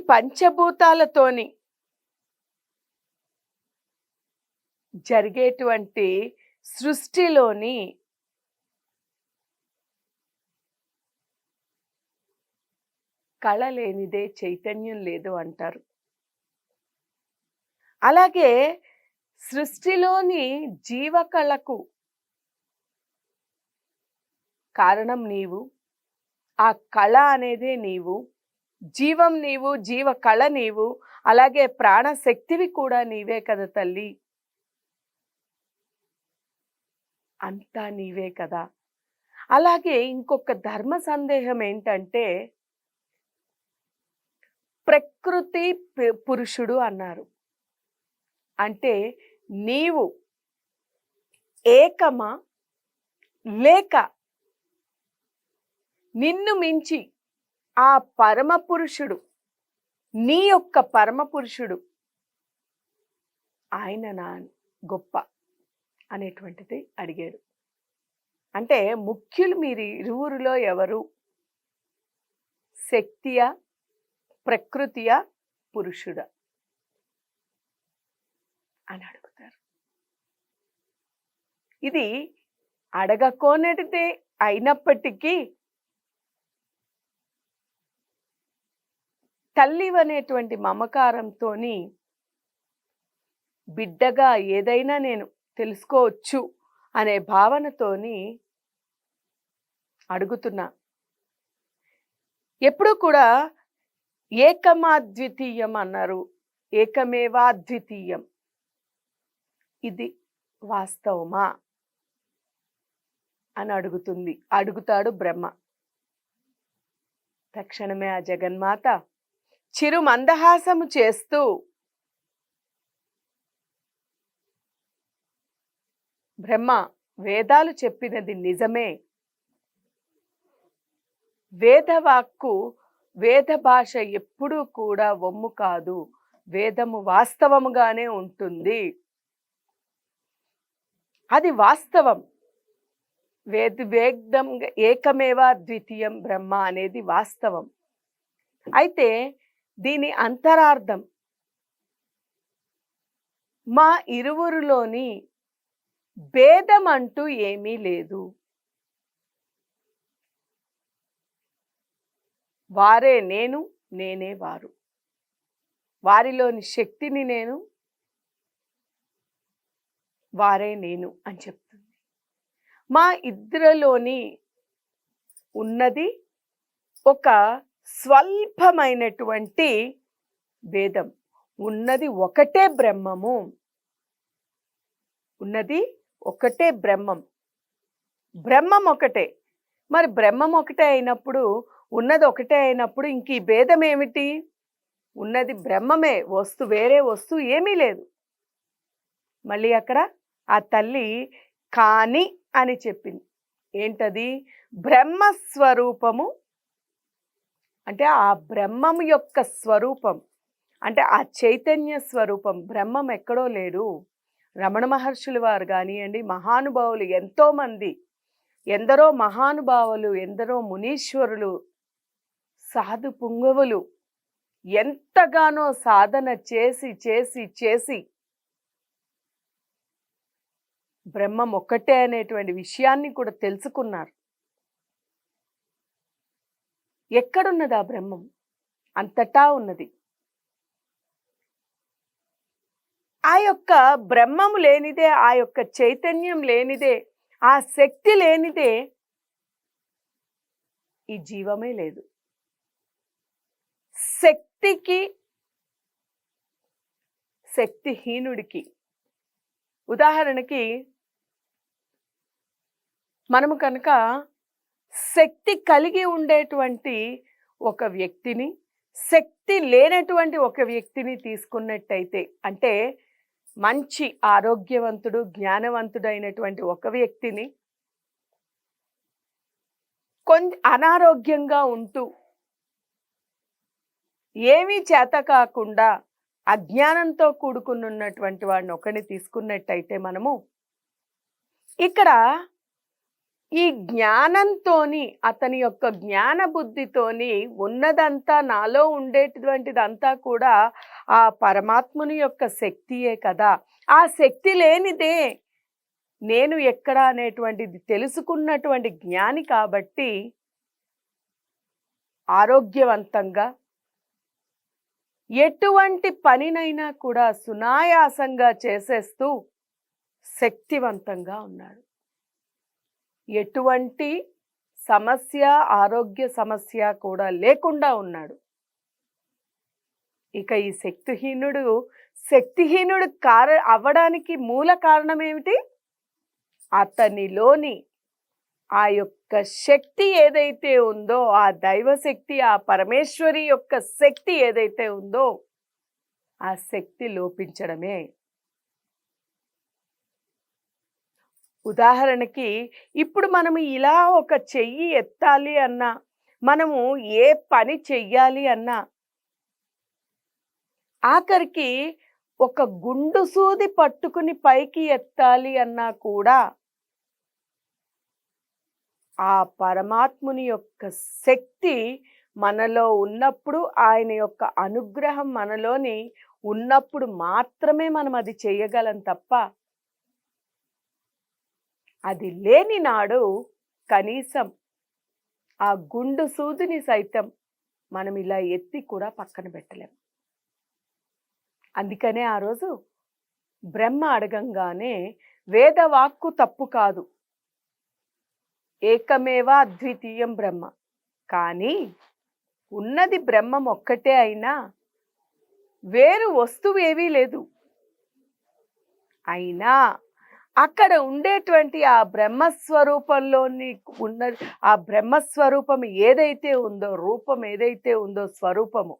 పంచభూతాలతోని జరిగేటువంటి సృష్టిలోని కళ లేనిదే చైతన్యం లేదు అంటారు. అలాగే సృష్టిలోని జీవకళకు కారణం నీవు, ఆ కళ అనేదే నీవు, జీవం నీవు, జీవ కళ నీవు, అలాగే ప్రాణశక్తివి కూడా నీవే కదా తల్లి. అంతా నీవే కదా. అలాగే ఇంకొక ధర్మ సందేహం ఏంటంటే ప్రకృతి పురుషుడు అన్నారు. అంటే నీవు ఏకమా లేక నిన్ను మించి ఆ పరమ పురుషుడు, నీ యొక్క పరమ పురుషుడు ఆయన నా గొప్ప అనేటువంటిది అడిగాడు. అంటే ముఖ్యులు మీరు ఇరువురిలో ఎవరు? శక్తియా, ప్రకృతియా, పురుషుడా అని అడుగుతారు. ఇది అడగకోనటిదే అయినప్పటికీ తల్లివనేటువంటి మమకారంతో బిడ్డగా ఏదైనా నేను తెలుసుకోవచ్చు అనే భావనతోని అడుగుతున్నా. ఎప్పుడూ కూడా ఏకమాద్వితీయం అన్నారు, ఏకమేవాద్వితీయం. ఇది వాస్తవమా అని అడుగుతాడు బ్రహ్మ. తక్షణమే ఆ జగన్మాత చిరు మందహాసము చేస్తూ బ్రహ్మ, వేదాలు చెప్పినది నిజమే. వేదవాక్కు, వేద భాష ఎప్పుడూ కూడా వమ్ము కాదు. వేదము వాస్తవముగానే ఉంటుంది. అది వాస్తవం. వేదం ఏకమేవా ద్వితీయం బ్రహ్మ అనేది వాస్తవం. అయితే దీని అంతరార్థం మా ఇరువురిలోని భేదం అంటూ ఏమీ లేదు. వారే నేను, నేనే వారు. వారిలోని శక్తిని నేను, వారే నేను అని చెప్తుంది. మా ఇద్దరిలోని ఉన్నది ఒక స్వల్పమైనటువంటి భేదం. ఉన్నది ఒకటే బ్రహ్మము. ఉన్నది ఒకటే బ్రహ్మం. బ్రహ్మం ఒకటే. మరి బ్రహ్మం ఒకటే అయినప్పుడు, ఉన్నది ఒకటే అయినప్పుడు ఇంక ఈ భేదం ఏమిటి? ఉన్నది బ్రహ్మమే, వేరే వస్తువు ఏమీ లేదు. మళ్ళీ అక్కడ ఆ తల్లి కాని అని చెప్పింది. ఏంటది? బ్రహ్మస్వరూపము. అంటే ఆ బ్రహ్మం యొక్క స్వరూపం, అంటే ఆ చైతన్య స్వరూపం. బ్రహ్మం ఎక్కడో లేడు. రమణ మహర్షులు వారు కానివ్వండి, మహానుభావులు ఎంతోమంది, ఎందరో మహానుభావులు, ఎందరో మునీశ్వరులు, సాధు పుంగవులు ఎంతగానో సాధన చేసి చేసి చేసి బ్రహ్మం ఒక్కటే అనేటువంటి విషయాన్ని కూడా తెలుసుకున్నారు. ఎక్కడున్నది ఆ బ్రహ్మం? అంతటా ఉన్నది. ఆ యొక్క బ్రహ్మము లేనిదే, ఆ యొక్క చైతన్యం లేనిదే, ఆ శక్తి లేనిదే ఈ జీవమే లేదు. శక్తికి, శక్తిహీనుడికి, ఉదాహరణకి మనము కనుక శక్తి కలిగి ఉండేటువంటి ఒక వ్యక్తిని, శక్తి లేనటువంటి ఒక వ్యక్తిని తీసుకున్నట్టయితే, అంటే మంచి ఆరోగ్యవంతుడు, జ్ఞానవంతుడైనటువంటి ఒక వ్యక్తిని అనారోగ్యంగా ఉంటూ, ఏమీ చేత కాకుండా అజ్ఞానంతో కూడుకున్నటువంటి వాడిని ఒకరిని తీసుకున్నట్టయితే, మనము ఇక్కడ ఈ జ్ఞానంతోని, అతని యొక్క జ్ఞాన బుద్ధితోని ఉన్నదంతా, నాలో ఉండేటువంటిదంతా కూడా ఆ పరమాత్ముని యొక్క శక్తియే కదా. ఆ శక్తి లేనిదే నేను ఎక్కడ అనేటువంటిది తెలుసుకున్నటువంటి జ్ఞాని కాబట్టి ఆరోగ్యవంతంగా ఎటువంటి పనినైనా కూడా సునాయాసంగా చేసేస్తూ శక్తివంతంగా ఉన్నాడు. ఎటువంటి సమస్య, ఆరోగ్య సమస్య కూడా లేకుండా ఉన్నాడు. ఇక ఈ శక్తిహీనుడు అవ్వడానికి మూల కారణం ఏమిటి? అతనిలోని ఆ యొక్క శక్తి ఏదైతే ఉందో, ఆ దైవశక్తి, ఆ పరమేశ్వరి యొక్క శక్తి ఏదైతే ఉందో, ఆ శక్తి లోపించడమే. ఉదాహరణకి ఇప్పుడు మనము ఇలా ఒక చెయ్యి ఎత్తాలి అన్నా, మనము ఏ పని చెయ్యాలి అన్నా, ఆఖరికి ఒక గుండు సూది పట్టుకుని పైకి ఎత్తాలి అన్నా కూడా ఆ పరమాత్ముని యొక్క శక్తి మనలో ఉన్నప్పుడు, ఆయన యొక్క అనుగ్రహం మనలోని ఉన్నప్పుడు మాత్రమే మనం అది చేయగలం తప్ప, అది లేని నాడు కనీసం ఆ గుండు సూదిని సైతం మనం ఇలా ఎత్తి కూడా పక్కన పెట్టలేం. అందుకనే ఆ రోజు బ్రహ్మ అడగంగానే వేదవాక్కు తప్పు కాదు, ఏకమేవ అద్వితీయం బ్రహ్మ, కానీ ఉన్నది బ్రహ్మం ఒక్కటే అయినా వేరు వస్తువు ఏవీ లేదు. అయినా అక్కడ ఉండేటువంటి ఆ బ్రహ్మస్వరూపంలోని ఉన్నది, ఆ బ్రహ్మస్వరూపం ఏదైతే ఉందో, రూపం ఏదైతే ఉందో, స్వరూపము,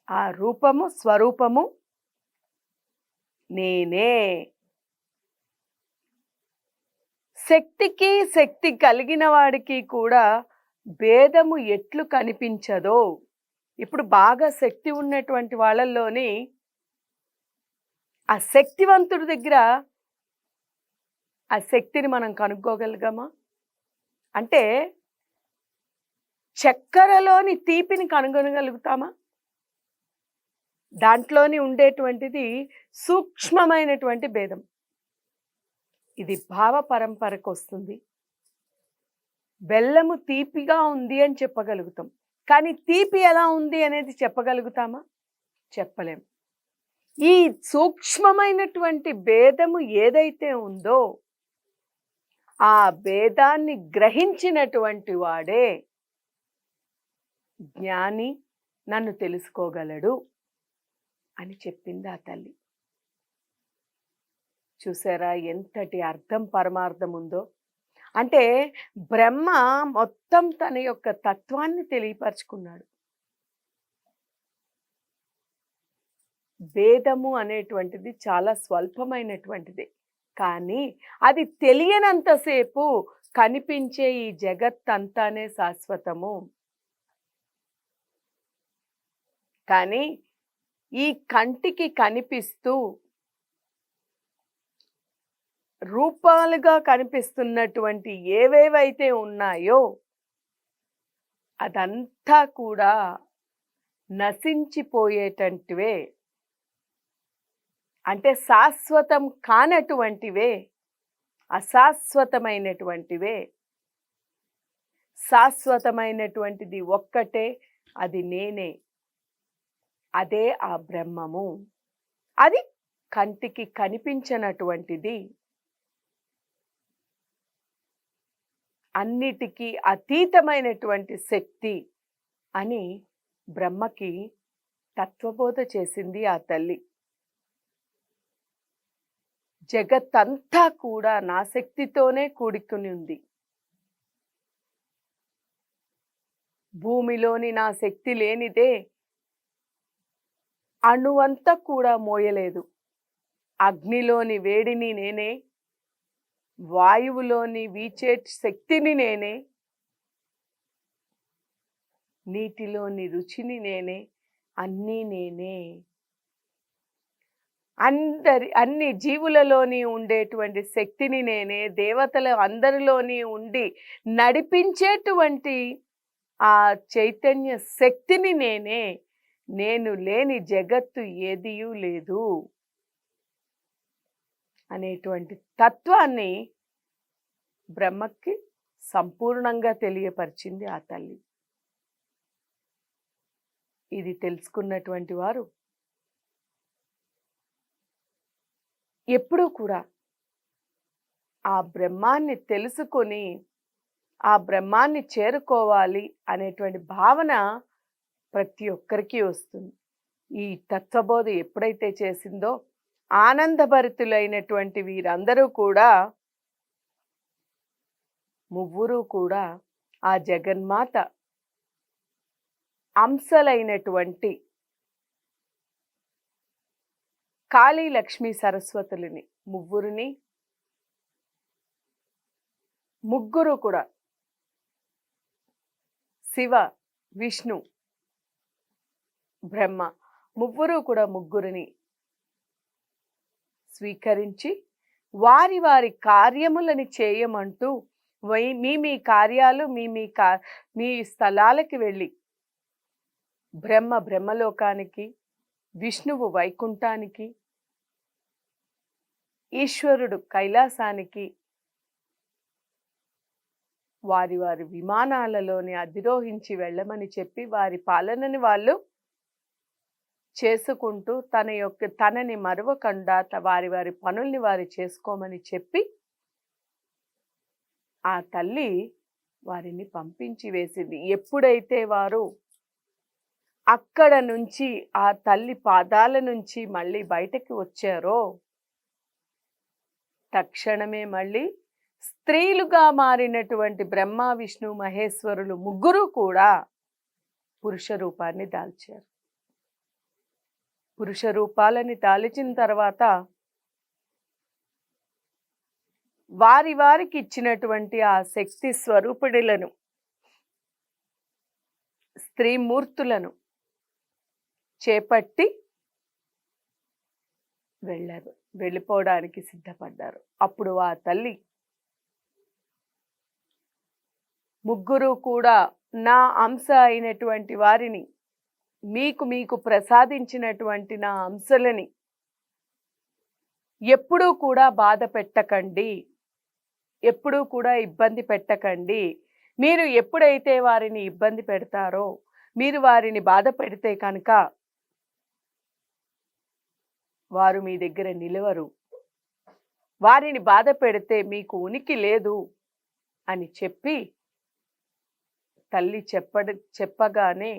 ఆ రూపము స్వరూపము నేనే. శక్తికి శక్తి కలిగిన వాడికి కూడా భేదము ఎట్లు కనిపించదో. ఇప్పుడు బాగా శక్తి ఉన్నటువంటి వాళ్ళల్లోని ఆ శక్తివంతుడి దగ్గర ఆ శక్తిని మనం కనుక్కోగలిగామా? అంటే చక్కెరలోని తీపిని కనుగొనగలుగుతామా? దాంట్లోని ఉండేటువంటిది సూక్ష్మమైనటువంటి భేదం. ఇది భావ పరంపరకు వస్తుంది. బెల్లము తీపిగా ఉంది అని చెప్పగలుగుతాం, కానీ తీపి ఎలా ఉంది అనేది చెప్పగలుగుతామా? చెప్పలేం. ఈ సూక్ష్మమైనటువంటి భేదము ఏదైతే ఉందో, ఆ భేదాన్ని గ్రహించినటువంటి వాడే జ్ఞాని, నన్ను తెలుసుకోగలడు అని చెప్పింది ఆ తల్లి. చూసారా ఎంతటి అర్థం పరమార్థం ఉందో. అంటే బ్రహ్మ మొత్తం తన యొక్క తత్వాన్ని తెలియపరుచుకున్నాడు. భేదము అనేటువంటిది చాలా స్వల్పమైనటువంటిది, కానీ అది తెలియనంతసేపు కనిపించే ఈ జగత్తంతానే శాశ్వతము. కానీ ఈ కంటికి కనిపిస్తూ రూపాలుగా కనిపిస్తున్నటువంటి ఏవేవైతే ఉన్నాయో అదంతా కూడా నశించిపోయేటంటివే, అంటే శాశ్వతం కానటువంటివే, అశాశ్వతమైనటువంటివే. శాశ్వతమైనటువంటిది ఒక్కటే, అది నేనే, అదే ఆ బ్రహ్మము. అది కంటికి కనిపించనటువంటిది, అన్నిటికీ అతీతమైనటువంటి శక్తి అని బ్రహ్మకి తత్వబోధ చేసింది ఆ తల్లి. జగత్తంతా కూడా నా శక్తితోనే కూడుకుని ఉంది. భూమిలోని నా శక్తి లేనిదే అణువంతా కూడా మోయలేదు. అగ్నిలోని వేడిని నేనే, వాయువులోని వీచే శక్తిని నేనే, నీటిలోని రుచిని నేనే, అన్నీ నేనే. అన్ని జీవులలోని ఉండేటువంటి శక్తిని నేనే, దేవతల అందరిలోని ఉండి నడిపించేటువంటి ఆ చైతన్య శక్తిని నేనే, నేను లేని జగత్తు ఏదియూ లేదు అనేటువంటి తత్వాన్ని బ్రహ్మకి సంపూర్ణంగా తెలియపరిచింది ఆ తల్లి. ఇది తెలుసుకున్నటువంటి వారు ఎప్పుడూ కూడా ఆ బ్రహ్మాన్ని తెలుసుకొని ఆ బ్రహ్మాన్ని చేరుకోవాలి అనేటువంటి భావన ప్రతి ఒక్కరికి వస్తుంది. ఈ తత్వబోధ ఎప్పుడైతే చేసిందో ఆనందభరితులైనటువంటి వీరందరూ కూడా ముగ్గురు కూడా ఆ జగన్మాత అంశలైనటువంటి కాళీ లక్ష్మీ సరస్వతులని ముగ్గురు కూడా శివ, విష్ణు, బ్రహ్మ ముగ్గురిని స్వీకరించి వారి వారి కార్యములని చేయమంటూ మీ కార్యాలు మీ స్థలాలకి వెళ్ళి బ్రహ్మలోకానికి, విష్ణువు వైకుంఠానికి, ఈశ్వరుడు కైలాసానికి వారి వారి విమానాలలోని అధిరోహించి వెళ్ళమని చెప్పి వారి పాలనని వాళ్ళు చేసుకుంటూ తనని మరువకుండా వారి వారి పనుల్ని వారు చేసుకోమని చెప్పి ఆ తల్లి వారిని పంపించి వేసింది. ఎప్పుడైతే వారు అక్కడ నుంచి ఆ తల్లి పాదాల నుంచి మళ్ళీ బయటకి వచ్చారో తక్షణమే మళ్ళీ స్త్రీలుగా మారినటువంటి బ్రహ్మ, విష్ణు, మహేశ్వరులు ముగ్గురు కూడా పురుష రూపాన్ని దాల్చారు. పురుష రూపాలని దాల్చిన తర్వాత వారికి ఇచ్చినటువంటి ఆ శక్తి స్వరూపిణులను, స్త్రీమూర్తులను చేపట్టి వెళ్ళిపోవడానికి సిద్ధపడ్డారు. అప్పుడు ఆ తల్లి ముగ్గురు కూడా నా అంశ అయినటువంటి వారిని, మీకు ప్రసాదించినటువంటి నా అంశలని ఎప్పుడూ కూడా బాధ పెట్టకండి, ఎప్పుడూ కూడా ఇబ్బంది పెట్టకండి. మీరు ఎప్పుడైతే వారిని ఇబ్బంది పెడతారో, మీరు వారిని బాధ పెడితే కనుక వారు మీ దగ్గర నిలవరు, వారిని బాధ పెడితే మీకు ఉనికి లేదు అని చెప్పి తల్లి చెప్పగానే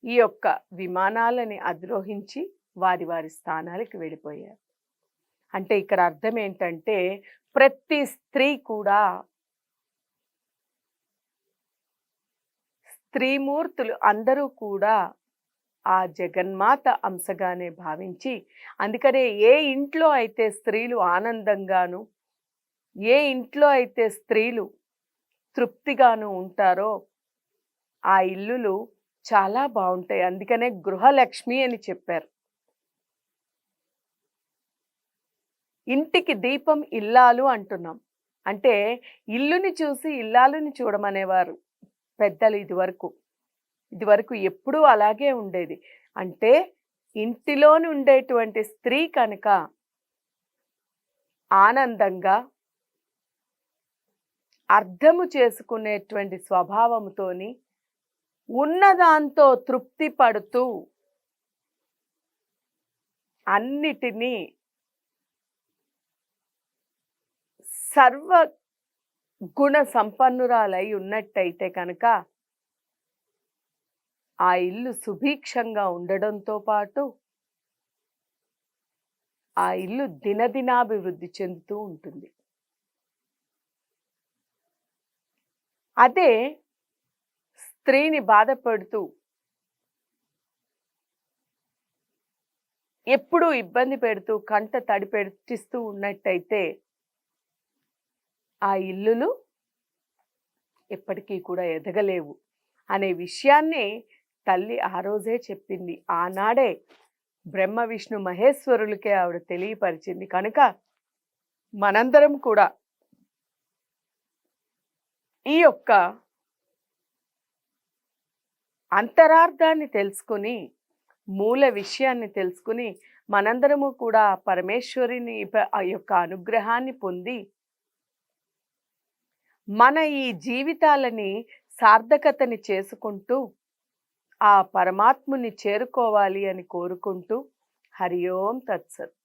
ఈ యొక్క విమానాలని అధిరోహించి వారి వారి స్థానాలకు వెళ్ళిపోయారు. అంటే ఇక్కడ అర్థం ఏంటంటే ప్రతి స్త్రీ కూడా స్త్రీమూర్తులు అందరూ కూడా ఆ జగన్మాత అంశగానే భావించి, అందుకనే ఏ ఇంట్లో అయితే స్త్రీలు ఆనందంగాను, ఏ ఇంట్లో అయితే స్త్రీలు తృప్తిగాను ఉంటారో ఆ ఇల్లులు చాలా బాగుంటాయి. అందుకనే గృహలక్ష్మి అని చెప్పారు. ఇంటికి దీపం ఇల్లాలు అంటున్నాం. అంటే ఇల్లుని చూసి ఇల్లాలుని చూడమనేవారు పెద్దలు. ఇదివరకు ఎప్పుడూ అలాగే ఉండేది. అంటే ఇంటిలోని ఉండేటువంటి స్త్రీ కనుక ఆనందంగా అర్థము చేసుకునేటువంటి స్వభావంతోని ఉన్నదాంతో తృప్తి పడుతూ అన్నిటినీ సర్వ గుణ సంపన్నురాలై ఉన్నట్టయితే కనుక ఆ ఇల్లు సుభిక్షంగా ఉండడంతో పాటు ఆ ఇల్లు దినదినాభివృద్ధి చెందుతూ ఉంటుంది. అదే స్త్రీని బాధపడుతూ ఎప్పుడూ ఇబ్బంది పెడుతూ కంట తడి పెట్టిస్తూ ఉన్నట్టయితే ఆ ఇల్లులు ఎప్పటికీ కూడా ఎదగలేవు అనే విషయాన్ని తల్లి ఆ రోజే చెప్పింది. ఆనాడే బ్రహ్మ విష్ణు మహేశ్వరులకే ఆవిడ తెలియపరిచింది. కనుక మనందరం కూడా ఈ యొక్క అంతరార్థాన్ని తెలుసుకుని, మూల విషయాన్ని తెలుసుకుని, మనందరము కూడా పరమేశ్వరిని ఆ యొక్క అనుగ్రహాన్ని పొంది మన ఈ జీవితాలని సార్థకతని చేసుకుంటూ ఆ పరమాత్ముని చేరుకోవాలి అని కోరుకుంటూ, హరి ఓం తత్సత్.